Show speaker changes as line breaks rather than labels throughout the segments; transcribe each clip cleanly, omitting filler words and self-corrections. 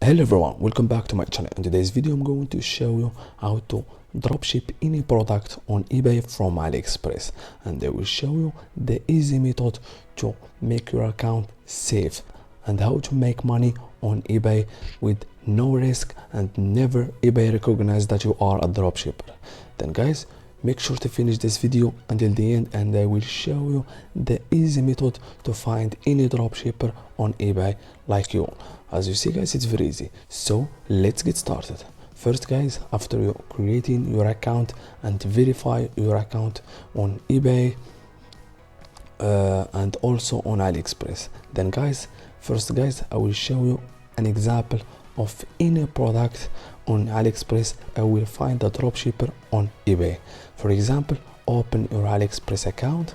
Hello everyone, welcome back to my channel. In today's video I'm going to show you how to dropship any product on eBay from AliExpress, and I will show you the easy method to make your account safe and how to make money on eBay with no risk and never eBay recognize that you are a dropshipper. Then guys, make sure to finish this video until the end, and I will show you the easy method to find any dropshipper on eBay like you. As you see guys, it's very easy, so let's get started. First guys, after you creating your account and verify your account on eBay and also on AliExpress, then guys, first guys, I will show you an example of any product on AliExpress. I will find a dropshipper on eBay. For example, open your AliExpress account,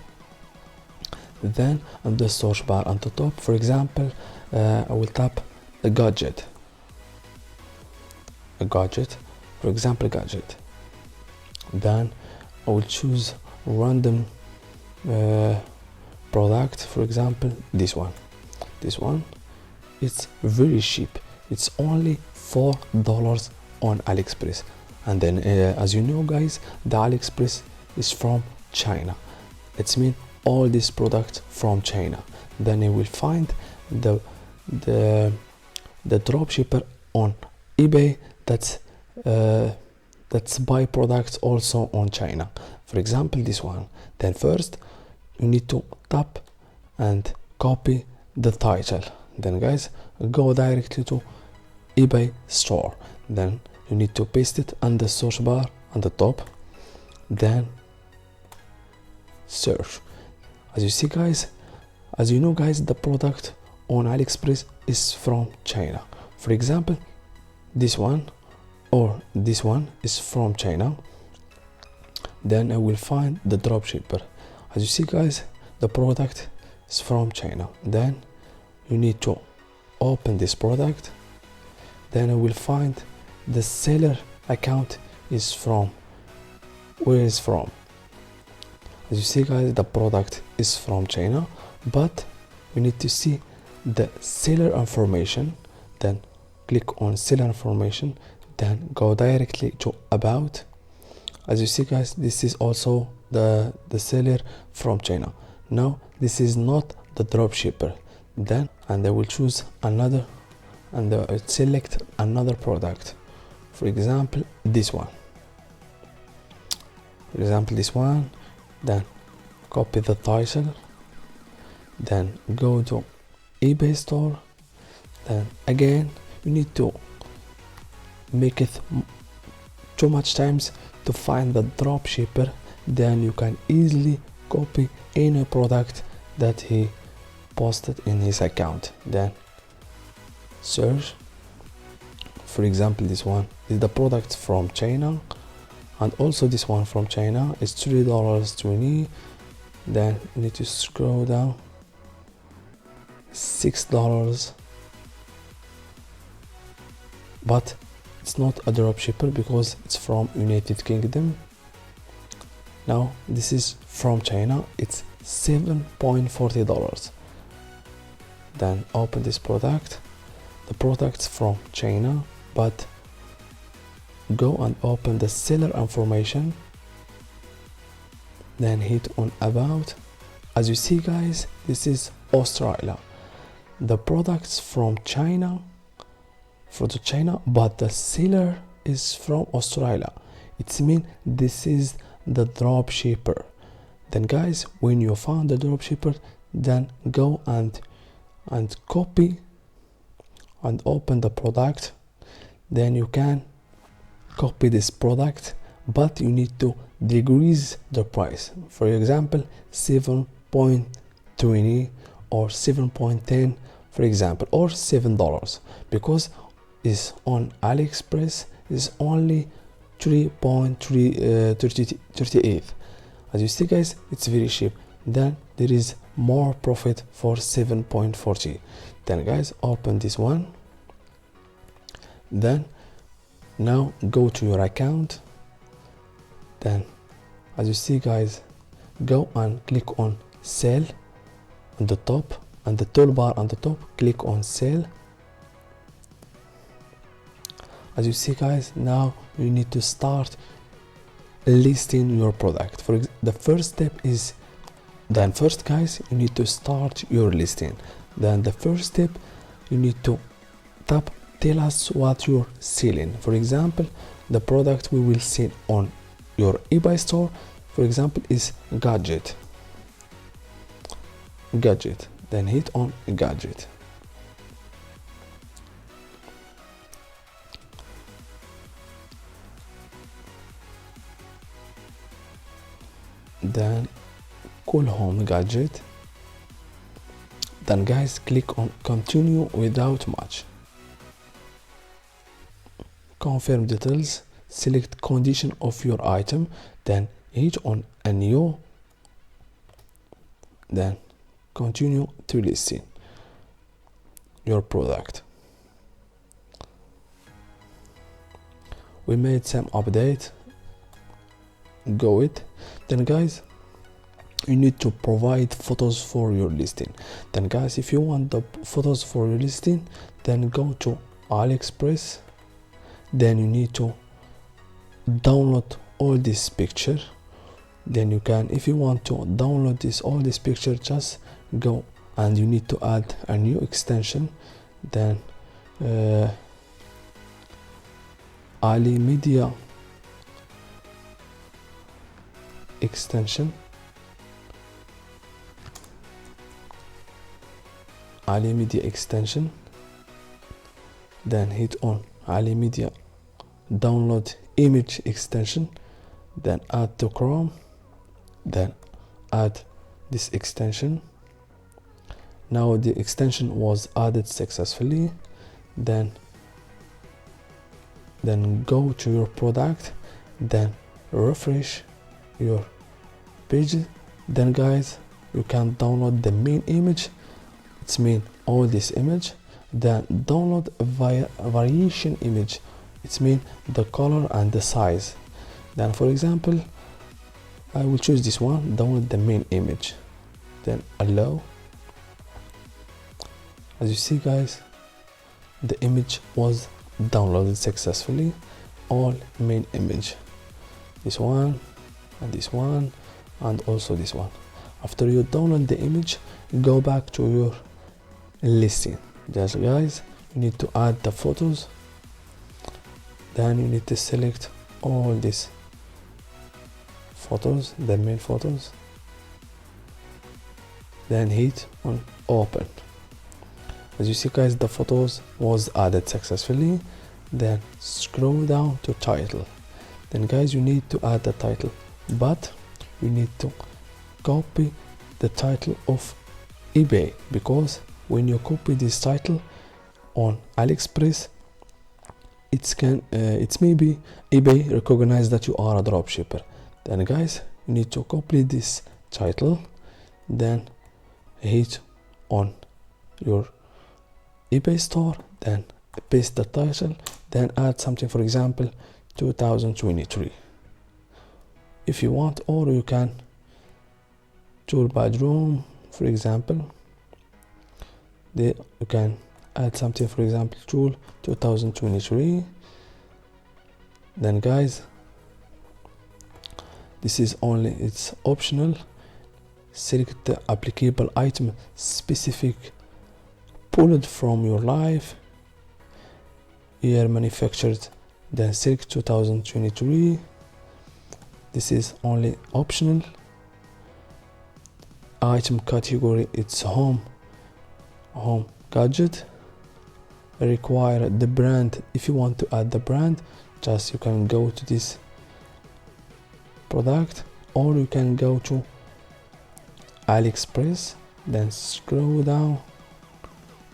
then on the search bar on the top, for example, I will tap a gadget, for example gadget. Then I will choose random product, for example this one. It's very cheap, it's only $4 on AliExpress. And then as you know guys, the AliExpress is from China. It's mean all this product from China. Then you will find the dropshipper on eBay that's buy products also on China, for example this one. Then first you need to tap and copy the title. Then guys, go directly to eBay store. Then you need to paste it on the search bar on the top, then search. As you see guys, as you know guys, the product on AliExpress is from China. For example, this one or this one is from China. Then I will find the dropshipper. As you see guys, the product is from China. Then you need to open this product. Then I will find the seller account is from where is from. As you see guys, the product is from China, but we need to see the seller information. Then click on seller information, then go directly to about. As you see guys, this is also the seller from China. Now this is not the dropshipper. Then and I will choose another and I will select another product, for example this one, then copy the title, then go to eBay store. Then again you need to make it too much times to find the dropshipper. Then you can easily copy any product that he posted in his account. Then search, for example this one is the product from China, and also this one from China is $3.20. Then you need to scroll down, $6, but it's not a dropshipper because it's from United Kingdom. Now this is from China, it's $7.40. Then open this product, the product's from China, but go and open the seller information, then hit on about. As you see guys, this is Australia. The products from China, but the seller is from Australia. It means this is the dropshipper. Then guys, when you found the dropshipper, then go and copy and open the product. Then you can copy this product, but you need to decrease the price. For example, 7.20 or 7.10, for example, or $7, because is on AliExpress is only 3.38. As you see guys, it's very cheap. Then there is more profit for 7.40. Then guys, open this one. Then now go to your account. Then as you see guys, go and click on sell on the top, and the toolbar on the top, click on sell. As you see guys, now you need to start listing your product. The first step is, then first guys, you need to start your listing. Then the first step, you need to tell us what you're selling. For example, the product we will sell on your eBay store, for example, is gadget. Then hit on gadget. Then call home gadget. Then guys, click on continue without much. Confirm details, select condition of your item, then hit on a new, then continue to listing your product. We made some update, go it. Then guys, you need to provide photos for your listing. Then guys, if you want the photos for your listing, then go to AliExpress. Then you need to download all this picture. Then you can, if you want to download all this picture, just go and you need to add a new extension. Then Ali Media extension, then hit on Ali Media download image extension, then add to Chrome, then add this extension. Now the extension was added successfully. Then go to your product, then refresh your page. Then guys, you can download the main image, it's mean all this image. Then download a variation image, it's mean the color and the size. Then for example, I will choose this one, download the main image, then allow. As you see guys, the image was downloaded successfully, all main image, this one and this one and also this one. After you download the image, go back to your listing. Just guys, you need to add the photos, then you need to select all these photos, the main photos, then hit on open. As you see guys, the photos was added successfully. Then scroll down to title. Then guys, you need to add the title, but you need to copy the title of eBay, because when you copy this title on AliExpress, it's maybe eBay recognize that you are a dropshipper. Then guys, you need to copy this title, then hit on your eBay store, then paste the title, then add something, for example 2023 if you want, or you can tool bedroom, for example. There you can add something, for example tool 2023. Then guys, this is only, it's optional. Select the applicable item specific, pulled from your life, year manufactured, then select 2023. This is only optional. Item category, it's home gadget. Require the brand, if you want to add the brand, just you can go to this product, or you can go to AliExpress, then scroll down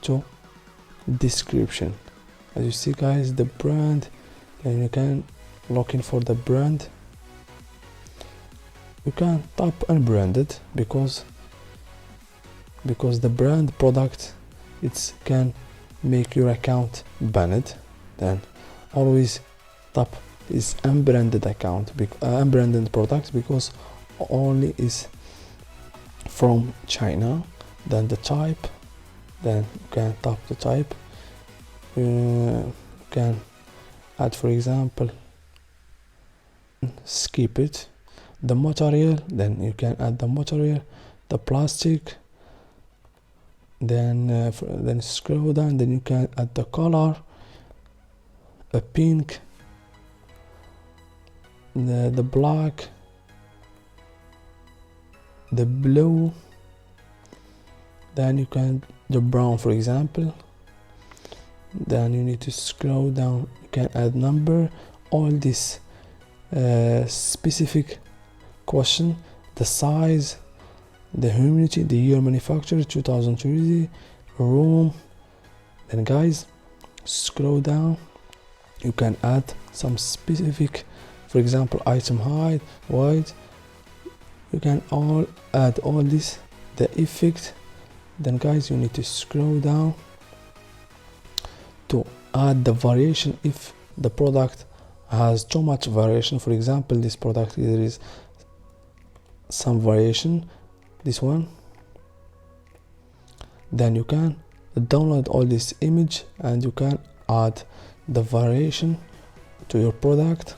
to description. As you see guys, the brand, then you can looking for the brand. You can tap unbranded because the brand product, it can make your account banned. Then always tap is unbranded account, unbranded product, because only is from China. Then the type, then you can tap the type, you can add, for example, skip it, the material, then you can add the material, the plastic, then scroll down, then you can add the color, a pink, the black, the blue, then you can the brown, for example. Then you need to scroll down, you can add number, all this specific question, the size, the humidity, the year manufactured 2020, room. Then guys, scroll down, you can add some specific, for example, item height, weight. You can all add all this, the effect. Then guys, you need to scroll down to add the variation if the product has too much variation. For example, this product, there is some variation, this one. Then you can download all this image and you can add the variation to your product.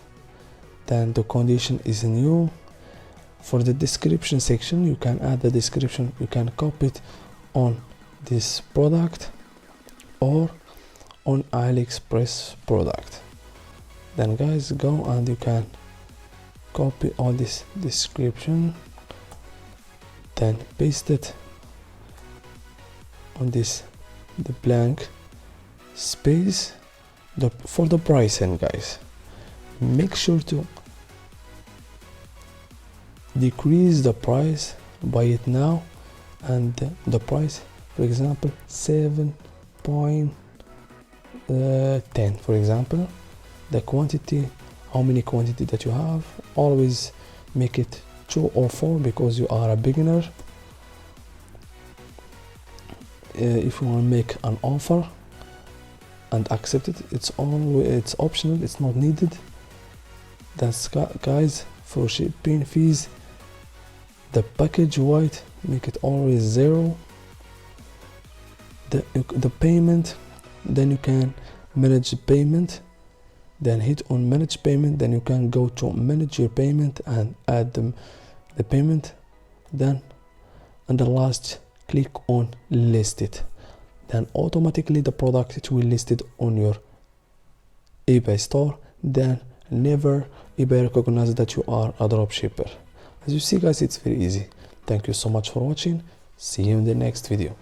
Then the condition is new. For the description section, you can add the description, you can copy it on this product or on AliExpress product. Then guys, go and you can copy all this description, then paste it on this the blank space. For the pricing, guys, make sure to decrease the price, buy it now, and the price, for example, 7.10, for example. The quantity, how many quantity that you have, always make it 2 or 4 because you are a beginner. If you want to make an offer and accept it, it's optional, it's not needed. That's guys. For shipping fees, the package weight, make it always 0. The payment, then you can manage the payment, then hit on manage payment, then you can go to manage your payment and add the payment. Then and the last, click on list it, then automatically the product, it will list it on your eBay store. Then never eBay recognize that you are a dropshipper. As you see guys, it's very easy. Thank you so much for watching. See you in the next video.